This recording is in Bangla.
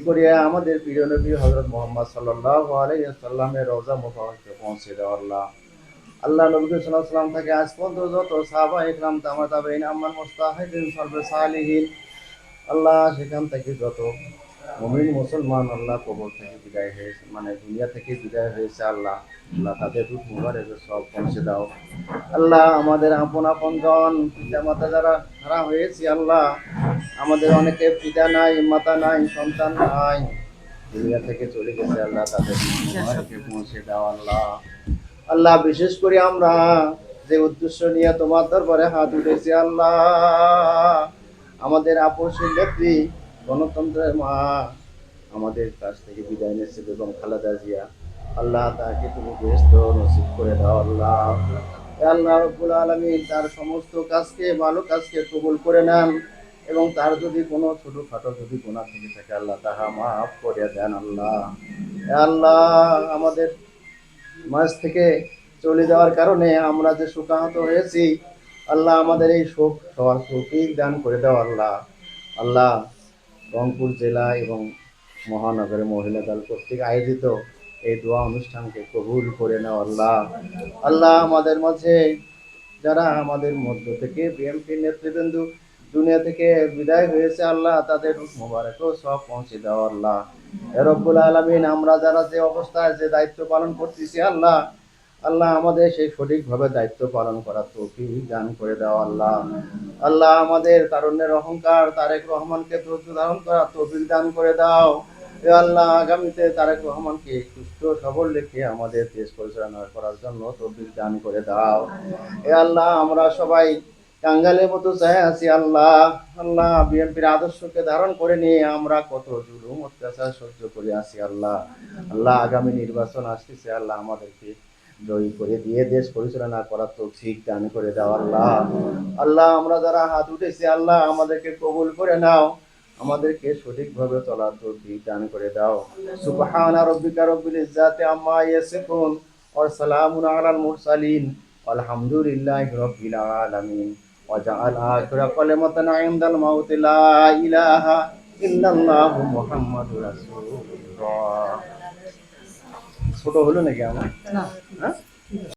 করিয়া আমাদের প্রিয় নবী হযরত মুহাম্মদ সাল্লাল্লাহু আলাইহি ওয়াসাল্লামের রওজা মুবারকে পৌঁছে দাও আল্লাহ। আল্লাহ নবী সাল্লাল্লাহু আলাইহি ওয়াসাল্লাম থেকে আজ পর্যন্ত যত সাহাবা ইকরাম তাবেঈন আম্মাল মুস্তাহিদিন সালফে সালিহিন আল্লাহ সেখান থেকে যত মুমিন মুসলমান আল্লাহ কবর থেকে বিদায় হয়েছে, মানে দুনিয়া থেকে বিদায় হয়েছে আল্লাহ, আল্লাহ তাদের রূহ মুবারকে সব পৌঁছে দাও আল্লাহ। আমাদের আপন আপন জন পিতা মাতা যারা হারা হয়েছে আল্লাহ, আমাদের অনেকে পিতা নাই, মাতা নাই, সন্তান নাই, দুনিয়া থেকে চলে গেছে আল্লাহ, তাদের রূহকে পৌঁছে দাও আল্লাহ। আল্লাহ বিশেষ করে আমরা যে উদ্দেশ্য নিয়ে তোমার দরবারে হাত উঠেছি আল্লাহ, আমাদের আপসের নেত্রী গণতন্ত্রের মা আমাদের কাছ থেকে বিদায় নিয়েছে এবং খালেদা জিয়া, আল্লাহ তাকে তুমি বেহেশত নসিব করে দাও আল্লাহ। আল্লাহ রাব্বুল আলামিন তার সমস্ত কাজকে, ভালো কাজকে কবুল করে নেন এবং তার যদি কোনো ছোটখাটো যদি গুনাহ থেকে থাকে আল্লাহ তাহা মাফ করে দেন আল্লাহ। আল্লাহ আমাদের মাঝ থেকে চলে যাওয়ার কারণে আমরা যে শোকাহত হয়েছি আল্লাহ, আমাদের এই শোক সবার তৌফিক দান করে দাও আল্লাহ। আল্লাহ রংপুর জেলা এবং মহানগরে মহিলা দল কর্তৃক আয়োজিত এই দোয়া অনুষ্ঠানকে কবুল করে নাও আল্লাহ। আল্লাহ আমাদের মাঝে যারা আমাদের মধ্য থেকে বিএনপি নেতৃবৃন্দ দুনিয়া থেকে বিদায় হয়েছে আল্লাহ, তাদের মোবারকও সব পৌঁছে দাও আল্লাহ। রব্বুল আলামিন আমরা যারা যে অবস্থায় যে দায়িত্ব পালন করতেছি আল্লাহ, আল্লাহ আমাদের সেই সঠিকভাবে দায়িত্ব পালন করার তৌফিক দান করে দাও আল্লাহ। আল্লাহ আমাদের তারুণ্যের অহংকার তারেক রহমানকে ধৈর্য ধারণ করার তৌফিক দান করে দাও। এ আল্লাহ আগামীতে তারেক রহমানকে সুস্থ সবল রেখে আমাদের দেশ পরিচালনা করার জন্য তৌফিক দান করে দাও। এ আল্লাহ আমরা সবাই কাঙ্গালের মতো চাই আছি আল্লাহ। আল্লাহ বিএনপির আদর্শকে ধারণ করে নিয়ে আমরা কত জুলুম অত্যাচার সহ্য করে আছি আল্লাহ। আল্লাহ আগামী নির্বাচন আসতেছে আল্লাহ, আমাদেরকে জয়ী করে দিয়ে দেশ পরিচালনা করার তৌফিক দান করে দাও আল্লাহ। আল্লাহ আমরা যারা হাত উঠেছি আল্লাহ, আমাদেরকে কবুল করে নাও, আমাদেরকে সঠিকভাবে চলার তৌফিক দান করে দাও। সুবহানা রাব্বিকা রাব্বিল ইজ্জাতি আম্মা ইয়াসিফুন ওয়া সালামুন আলাল মুরসালিন আলহামদুলিল্লাহি রাব্বিল আলামিন। ওয়া জাআল আখিরা কালিমাতানা ইনদাল মাউতি লা ইলাহা ইল্লাল্লাহু মুহাম্মাদুর রাসূলুল্লাহ। ছোট হলো নাকি আমার? না। হ্যাঁ?